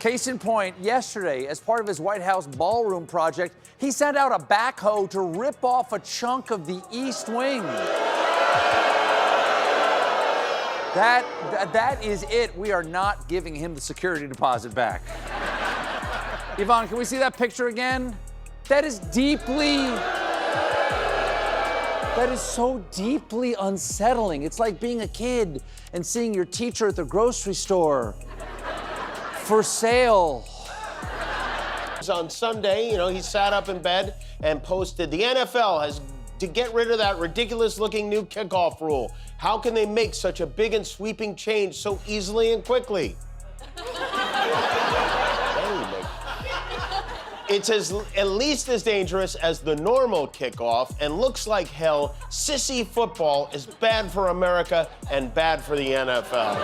Case in point, yesterday, as part of his White House ballroom project, he sent out a backhoe to rip off a chunk of the East Wing. That is it. We are not giving him the security deposit back. Yvonne, can we see that picture again? That is so deeply unsettling. It's like being a kid and seeing your teacher at the grocery store. For sale. On Sunday, he sat up in bed and posted, the NFL has to get rid of that ridiculous-looking new kickoff rule. How can they make such a big and sweeping change so easily and quickly? It's at least as dangerous as the normal kickoff and looks like hell. Sissy football is bad for America and bad for the NFL.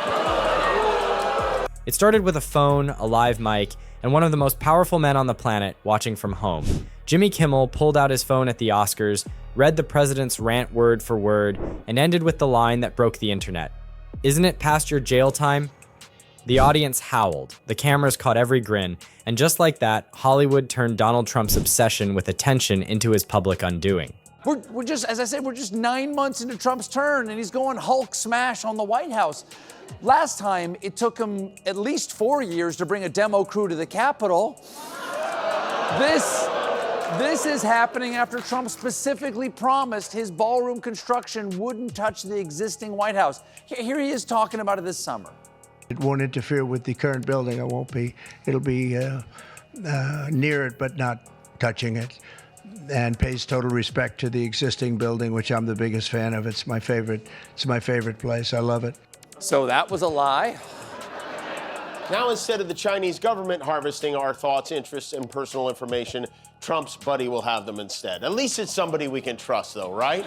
It started with a phone, a live mic, and one of the most powerful men on the planet watching from home. Jimmy Kimmel pulled out his phone at the Oscars, read the president's rant word for word, and ended with the line that broke the internet. "Isn't it past your jail time?" The audience howled, the cameras caught every grin, and just like that, Hollywood turned Donald Trump's obsession with attention into his public undoing. We're just, as I said, we're just 9 months into Trump's turn, and he's going Hulk smash on the White House. Last time, it took him at least 4 years to bring a demo crew to the Capitol. This is happening after Trump specifically promised his ballroom construction wouldn't touch the existing White House. Here he is talking about it this summer. It won't interfere with the current building. It'll be near it, but not touching it, and pays total respect to the existing building, which I'm the biggest fan of. It's my favorite place. I love it. So that was a lie. Now, instead of the Chinese government harvesting our thoughts, interests, and personal information, Trump's buddy will have them instead. At least it's somebody we can trust, though, right?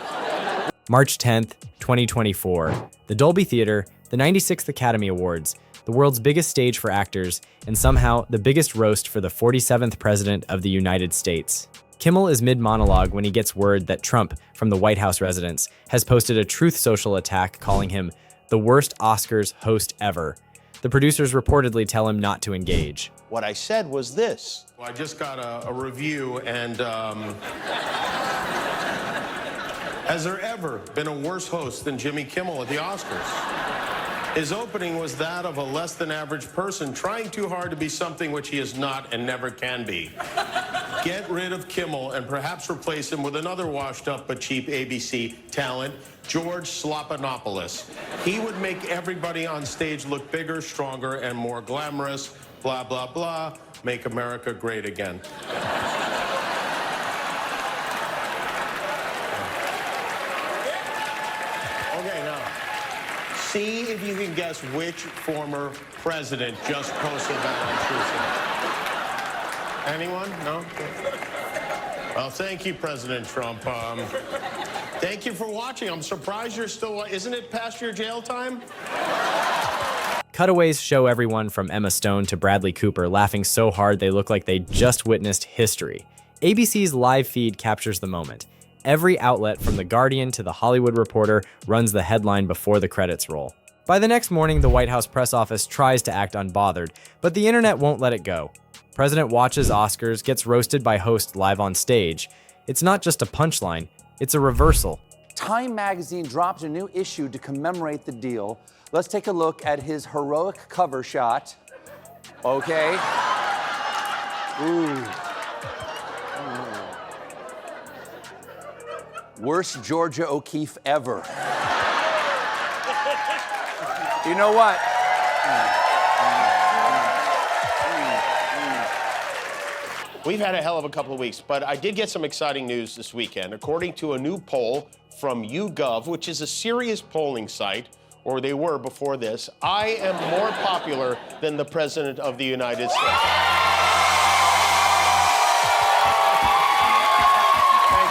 March 10th, 2024. The Dolby Theater, the 96th Academy Awards, the world's biggest stage for actors, and somehow the biggest roast for the 47th President of the United States. Kimmel is mid-monologue when he gets word that Trump, from the White House residence, has posted a Truth Social attack calling him the worst Oscars host ever. The producers reportedly tell him not to engage. What I said was this. I just got a review, and has there ever been a worse host than Jimmy Kimmel at the Oscars? His opening was that of a less-than-average person trying too hard to be something which he is not and never can be. Get rid of Kimmel and perhaps replace him with another washed-up but cheap ABC talent, George Slopanopoulos. He would make everybody on stage look bigger, stronger, and more glamorous. Blah, blah, blah. Make America great again. Okay, now, see if you can guess which former president just posted that on Tuesday. Anyone? No? Well, thank you, President Trump. Thank you for watching. I'm surprised you're still... Isn't it past your jail time? Cutaways show everyone from Emma Stone to Bradley Cooper laughing so hard they look like they just witnessed history. ABC's live feed captures the moment. Every outlet from The Guardian to The Hollywood Reporter runs the headline before the credits roll. By the next morning, the White House press office tries to act unbothered, but the internet won't let it go. President watches Oscars, gets roasted by host live on stage. It's not just a punchline, it's a reversal. Time magazine dropped a new issue to commemorate the deal. Let's take a look at his heroic cover shot. Okay. Ooh. Worst Georgia O'Keeffe ever. You know what? We've had a hell of a couple of weeks, but I did get some exciting news this weekend. According to a new poll from YouGov, which is a serious polling site, or they were before this, I am more popular than the President of the United States. Thank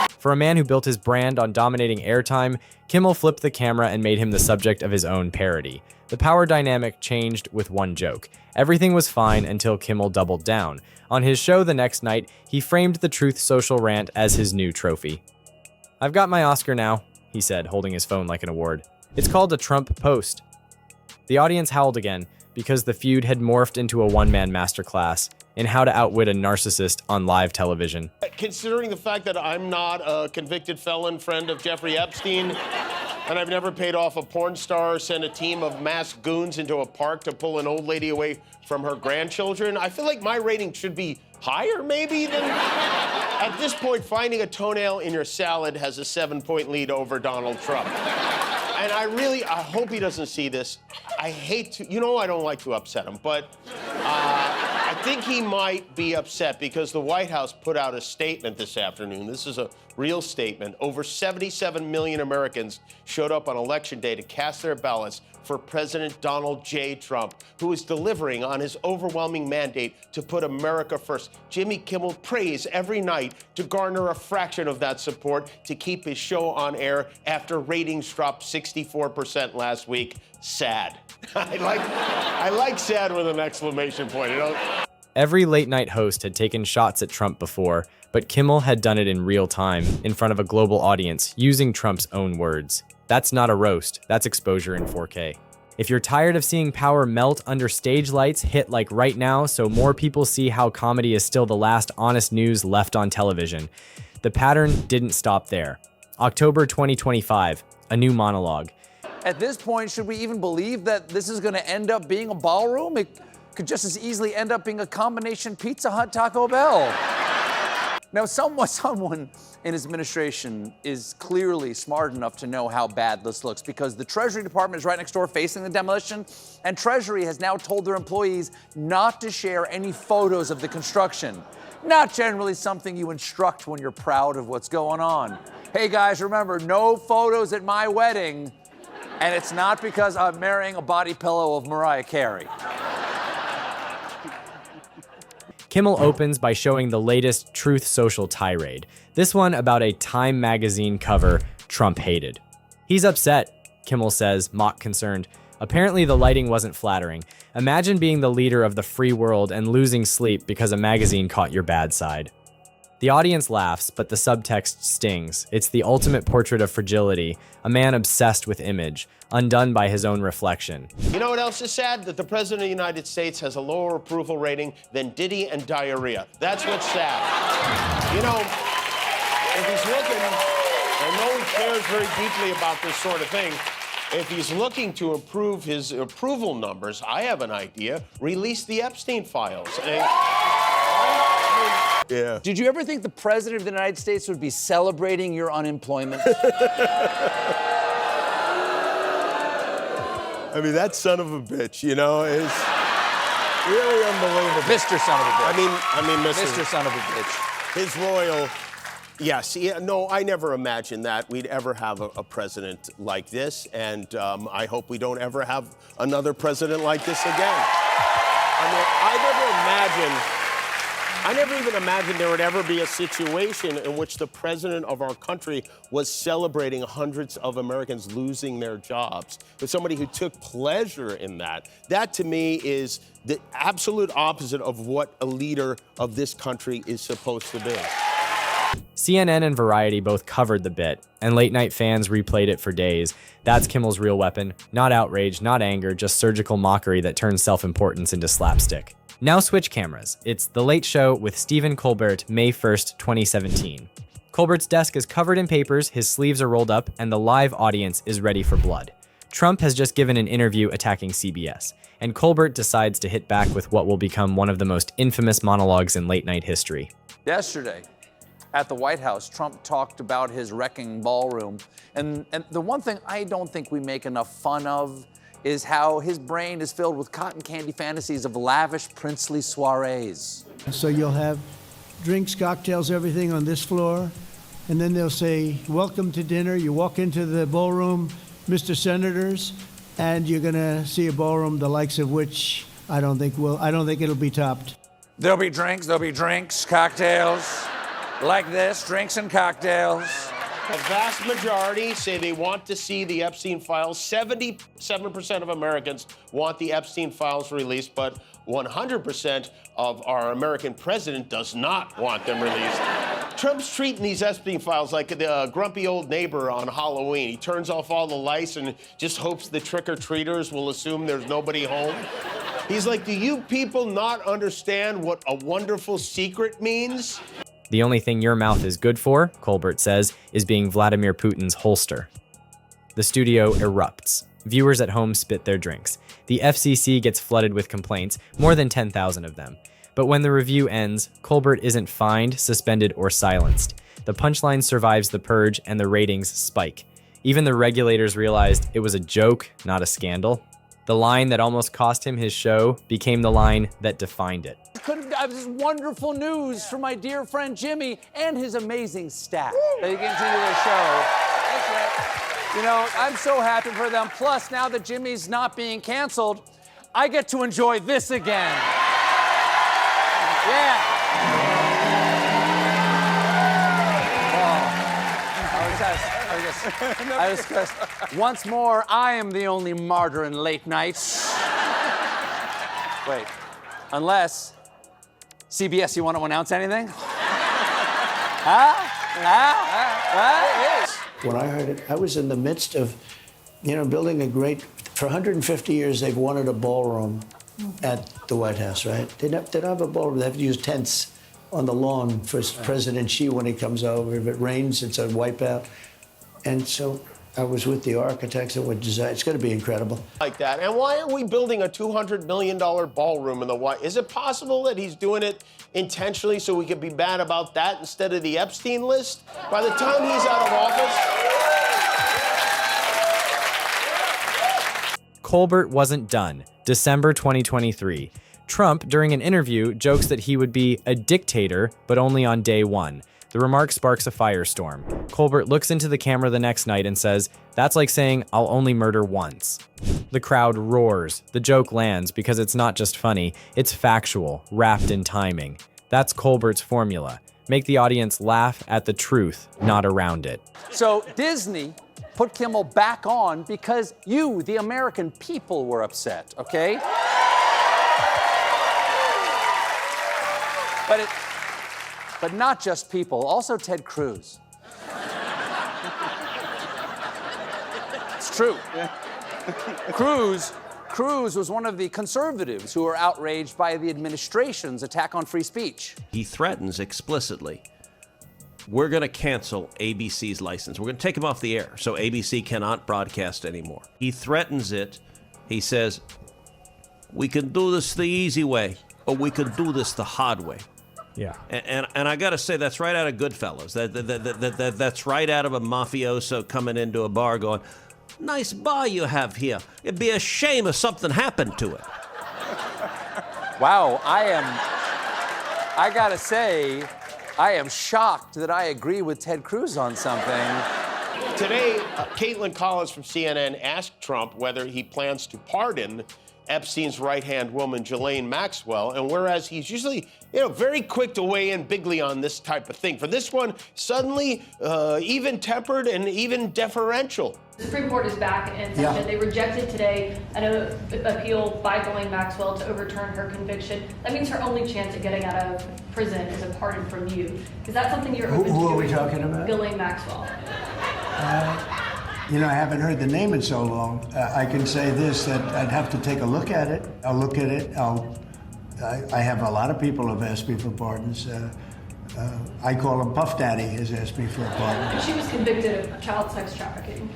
you. For a man who built his brand on dominating airtime, Kimmel flipped the camera and made him the subject of his own parody. The power dynamic changed with one joke. Everything was fine until Kimmel doubled down. On his show the next night, he framed the Truth Social rant as his new trophy. "I've got my Oscar now," he said, holding his phone like an award. "It's called a Trump post." The audience howled again. because the feud had morphed into a one-man masterclass in how to outwit a narcissist on live television. Considering the fact that I'm not a convicted felon friend of Jeffrey Epstein, and I've never paid off a porn star or sent a team of masked goons into a park to pull an old lady away from her grandchildren, I feel like my rating should be higher, maybe, than... At this point, finding a toenail in your salad has a 7-point lead over Donald Trump. And I hope he doesn't see this. I hate to, I don't like to upset him, but I think he might be upset because the White House put out a statement this afternoon. This is a real statement. Over 77 million Americans showed up on Election Day to cast their ballots for President Donald J. Trump, who is delivering on his overwhelming mandate to put America first. Jimmy Kimmel prays every night to garner a fraction of that support to keep his show on air after ratings dropped 64% last week. Sad. I like sad with an exclamation point. Every late-night host had taken shots at Trump before, but Kimmel had done it in real time, in front of a global audience, using Trump's own words. That's not a roast, that's exposure in 4K. If you're tired of seeing power melt under stage lights, hit like right now so more people see how comedy is still the last honest news left on television. The pattern didn't stop there. October 2025, a new monologue. At this point, should we even believe that this is going to end up being a ballroom? It could just as easily end up being a combination Pizza Hut Taco Bell. Now, someone in his administration is clearly smart enough to know how bad this looks because the Treasury Department is right next door facing the demolition, and Treasury has now told their employees not to share any photos of the construction. Not generally something you instruct when you're proud of what's going on. Hey guys, remember, no photos at my wedding, and it's not because I'm marrying a body pillow of Mariah Carey. Kimmel opens by showing the latest Truth Social tirade. This one about a Time magazine cover Trump hated. He's upset, Kimmel says, mock concerned. Apparently the lighting wasn't flattering. Imagine being the leader of the free world and losing sleep because a magazine caught your bad side. The audience laughs, but the subtext stings. It's the ultimate portrait of fragility, a man obsessed with image, undone by his own reflection. You know what else is sad? That the President of the United States has a lower approval rating than Diddy and diarrhea. That's what's sad. If he's looking, I know he cares very deeply about this sort of thing. If he's looking to improve his approval numbers, I have an idea. Release the Epstein files. Yeah. Did you ever think the President of the United States would be celebrating your unemployment? I mean, that son of a bitch, is really unbelievable. Mr. Son of a bitch. I mean, Mr. Son of a bitch. His royal, yes. Yeah, no, I never imagined that we'd ever have a president like this, and I hope we don't ever have another president like this again. I never even imagined there would ever be a situation in which the president of our country was celebrating hundreds of Americans losing their jobs. With somebody who took pleasure in that. That, to me, is the absolute opposite of what a leader of this country is supposed to be. CNN and Variety both covered the bit, and late-night fans replayed it for days. That's Kimmel's real weapon. Not outrage, not anger, just surgical mockery that turns self-importance into slapstick. Now switch cameras. It's The Late Show with Stephen Colbert, May 1st, 2017. Colbert's desk is covered in papers, his sleeves are rolled up, and the live audience is ready for blood. Trump has just given an interview attacking CBS, and Colbert decides to hit back with what will become one of the most infamous monologues in late-night history. Yesterday, at the White House, Trump talked about his wrecking ballroom, and the one thing I don't think we make enough fun of is how his brain is filled with cotton candy fantasies of lavish princely soirees. So you'll have drinks, cocktails, everything on this floor, and then they'll say, welcome to dinner. You walk into the ballroom, Mr. Senators, and you're gonna see a ballroom the likes of which I don't think it'll be topped. There'll be drinks, cocktails, like this, drinks and cocktails. A vast majority say they want to see the Epstein files. 77% of Americans want the Epstein files released, but 100% of our American president does not want them released. Trump's treating these Epstein files like the grumpy old neighbor on Halloween. He turns off all the lights and just hopes the trick-or-treaters will assume there's nobody home. He's like, do you people not understand what a wonderful secret means? The only thing your mouth is good for, Colbert says, is being Vladimir Putin's holster. The studio erupts. Viewers at home spit their drinks. The FCC gets flooded with complaints, more than 10,000 of them. But when the review ends, Colbert isn't fined, suspended, or silenced. The punchline survives the purge and the ratings spike. Even the regulators realized it was a joke, not a scandal. The line that almost cost him his show became the line that defined it. Couldn't have this wonderful news for my dear friend Jimmy and his amazing staff. They continue their show. That's right. You know, I'm so happy for them. Plus, now that Jimmy's not being canceled, I get to enjoy this again. Yeah. I was just, once more, I am the only martyr in late nights. Wait, unless, CBS, you want to announce anything? When I heard it, I was in the midst of, building a great, for 150 years, they've wanted a ballroom at the White House, right? They don't have a ballroom. They have to use tents on the lawn for President Xi when he comes over. If it rains, it's a wipeout. And so I was with the architects that would design. It's going to be incredible. Like that. And why are we building a $200 million ballroom in the White? Is it possible that he's doing it intentionally so we could be bad about that instead of the Epstein list? By the time he's out of office. Colbert wasn't done. December 2023. Trump, during an interview, jokes that he would be a dictator, but only on day one. The remark sparks a firestorm. Colbert looks into the camera the next night and says, "That's like saying I'll only murder once." The crowd roars. The joke lands because it's not just funny, it's factual, wrapped in timing. That's Colbert's formula. Make the audience laugh at the truth, not around it. So Disney put Kimmel back on because you, the American people, were upset, okay? But not just people, also Ted Cruz. It's true. Cruz was one of the conservatives who were outraged by the administration's attack on free speech. He threatens explicitly, we're going to cancel ABC's license. We're going to take him off the air so ABC cannot broadcast anymore. He threatens it. He says, we can do this the easy way, or we can do this the hard way. Yeah. And I got to say, that's right out of Goodfellas. That's right out of a mafioso coming into a bar going, nice bar you have here. It'd be a shame if something happened to it. Wow, I gotta say, I am shocked that I agree with Ted Cruz on something. Today, Caitlin Collins from CNN asked Trump whether he plans to pardon Epstein's right-hand woman, Ghislaine Maxwell, and whereas he's usually, very quick to weigh in bigly on this type of thing, for this one, suddenly even-tempered and even deferential. The Supreme Court is back in session. They rejected today an appeal by Ghislaine Maxwell to overturn her conviction. That means her only chance at getting out of prison is a pardon from you. Is that something you're open to? Who are we talking about? Ghislaine Maxwell. I haven't heard the name in so long. I can say this, that I'd have to take a look at it. I'll look at it. I have a lot of people who have asked me for pardons. I call him Puff Daddy has asked me for a pardon. And she was convicted of child sex trafficking.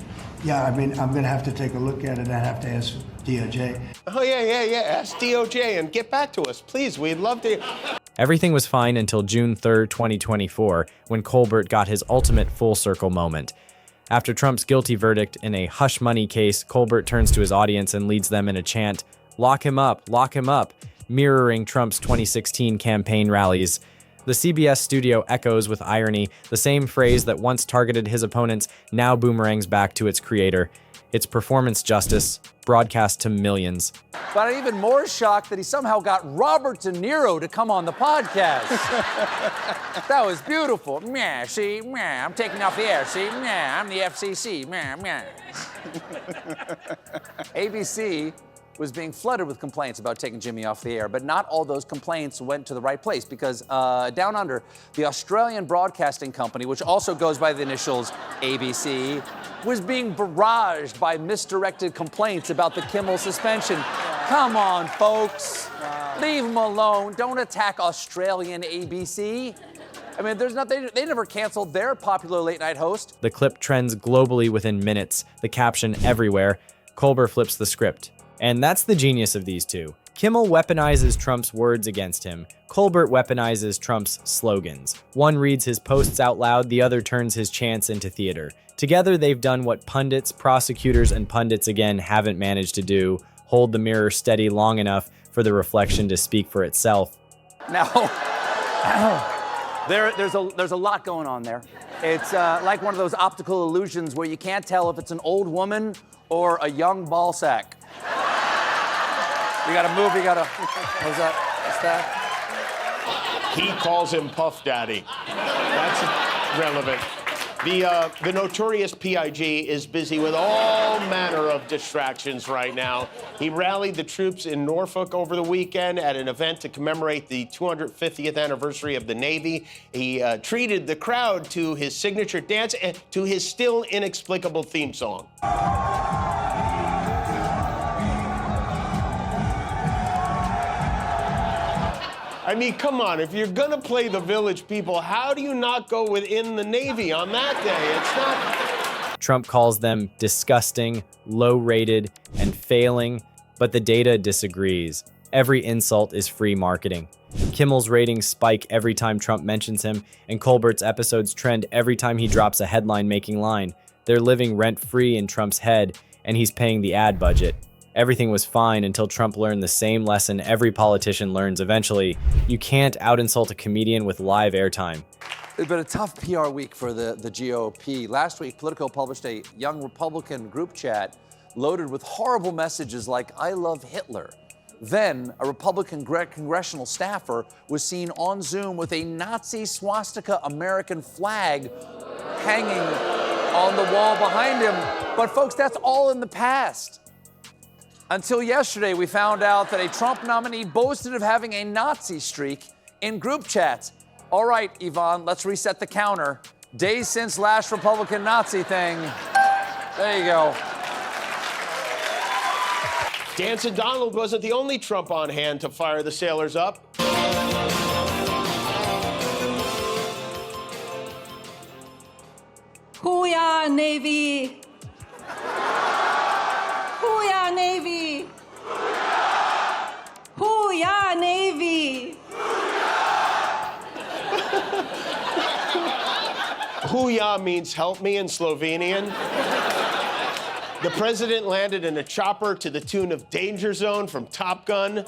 Yeah, I'm going to have to take a look at it. I have to ask DOJ. Oh, yeah. Ask DOJ and get back to us, please. We'd love to. Everything was fine until June 3rd, 2024, when Colbert got his ultimate full circle moment. After Trump's guilty verdict in a hush money case, Colbert turns to his audience and leads them in a chant, lock him up, mirroring Trump's 2016 campaign rallies. The CBS studio echoes with irony the same phrase that once targeted his opponents now boomerangs back to its creator. It's performance justice, broadcast to millions. But I'm even more shocked that he somehow got Robert De Niro to come on the podcast. That was beautiful. I'm taking off the air, see? I'm the FCC. ABC was being flooded with complaints about taking Jimmy off the air, but not all those complaints went to the right place because down under, the Australian Broadcasting Company, which also goes by the initials ABC, was being barraged by misdirected complaints about the Kimmel suspension. Come on, folks. Leave them alone. Don't attack Australian ABC. I mean, there's nothing, they never canceled their popular late night host. The clip trends globally within minutes, the caption everywhere. Colbert flips the script. And that's the genius of these two. Kimmel weaponizes Trump's words against him. Colbert weaponizes Trump's slogans. One reads his posts out loud, the other turns his chants into theater. Together, they've done what pundits, prosecutors, and pundits again haven't managed to do: hold the mirror steady long enough for the reflection to speak for itself. Now, there's a lot going on there. It's like one of those optical illusions where you can't tell if it's an old woman or a young ball sack. You gotta move, you gotta, what's that? What's that? He calls him Puff Daddy. That's relevant. The notorious PIG is busy with all manner of distractions right now. He rallied the troops in Norfolk over the weekend at an event to commemorate the 250th anniversary of the Navy. He treated the crowd to his signature dance and to his still inexplicable theme song. I mean, come on, if you're gonna play the village people, how do you not go within the Navy on that day? It's not... Trump calls them disgusting, low-rated, and failing, but the data disagrees. Every insult is free marketing. Kimmel's ratings spike every time Trump mentions him, and Colbert's episodes trend every time he drops a headline-making line. They're living rent-free in Trump's head, and he's paying the ad budget. Everything was fine until Trump learned the same lesson every politician learns eventually. You can't out-insult a comedian with live airtime. It's been a tough PR week for the GOP. Last week, Politico published a young Republican group chat loaded with horrible messages like, "I love Hitler." Then, a Republican congressional staffer was seen on Zoom with a Nazi swastika American flag hanging on the wall behind him. But folks, that's all in the past. Until yesterday, we found out that a Trump nominee boasted of having a Nazi streak in group chats. All right, Yvonne, let's reset the counter. Days since last Republican Nazi thing. There you go. Dancing Donald wasn't the only Trump on hand to fire the sailors up. Hoo-yah, Navy! Hoo-yah, Navy! Hoo-yah, Navy! Hoo-yah means help me in Slovenian. The president landed in a chopper to the tune of Danger Zone from Top Gun.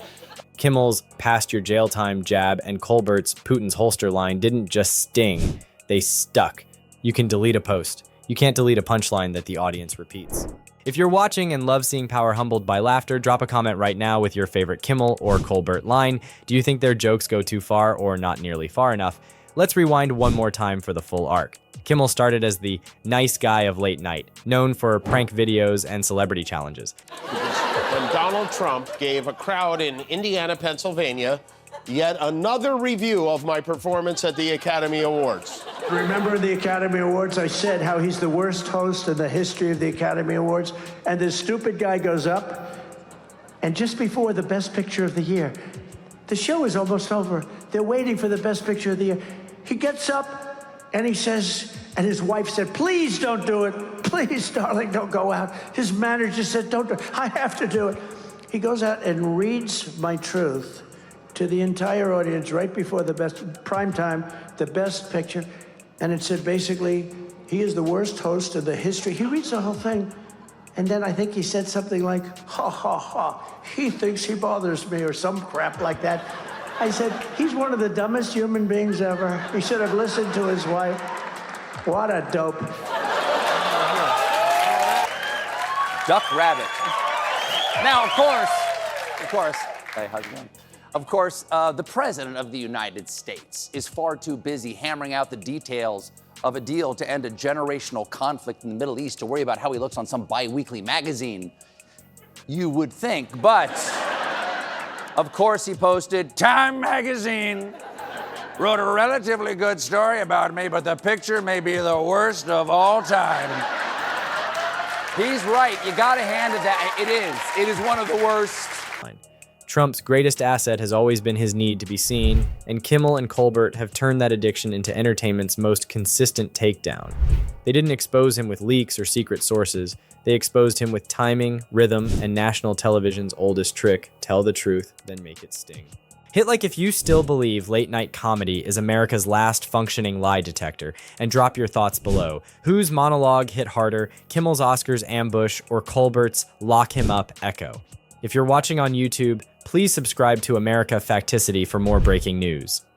Kimmel's past your jail time jab and Colbert's Putin's holster line didn't just sting, they stuck. You can delete a post. You can't delete a punchline that the audience repeats. If you're watching and love seeing power humbled by laughter, drop a comment right now with your favorite Kimmel or Colbert line. Do you think their jokes go too far or not nearly far enough? Let's rewind one more time for the full arc. Kimmel started as the nice guy of late night, known for prank videos and celebrity challenges. When Donald Trump gave a crowd in Indiana, Pennsylvania, yet another review of my performance at the Academy Awards. Remember the Academy Awards? I said how he's the worst host in the history of the Academy Awards. And this stupid guy goes up, and just before the Best Picture of the Year, the show is almost over. They're waiting for the Best Picture of the Year. He gets up, and he says, and his wife said, "Please don't do it. Please, darling, don't go out." His manager said, "Don't do it. I have to do it." He goes out and reads my truth to the entire audience right before the prime time, the Best Picture. And it said basically, he is the worst host in the history. He reads the whole thing. And then I think he said something like, "Ha, ha, ha, he thinks he bothers me," or some crap like that. I said, he's one of the dumbest human beings ever. He should have listened to his wife. What a dope. Duck Rabbit. Now, of course, hey, how's it going? Of course, the President of the United States is far too busy hammering out the details of a deal to end a generational conflict in the Middle East to worry about how he looks on some bi-weekly magazine, you would think. But, of course, he posted, "Time magazine wrote a relatively good story about me, but the picture may be the worst of all time." He's right. You gotta hand it that. It is. It is one of the worst. Trump's greatest asset has always been his need to be seen, and Kimmel and Colbert have turned that addiction into entertainment's most consistent takedown. They didn't expose him with leaks or secret sources. They exposed him with timing, rhythm, and national television's oldest trick: tell the truth, then make it sting. Hit like if you still believe late-night comedy is America's last functioning lie detector, and drop your thoughts below. Whose monologue hit harder, Kimmel's Oscars ambush, or Colbert's lock him up echo? If you're watching on YouTube, please subscribe to America Facticity for more breaking news.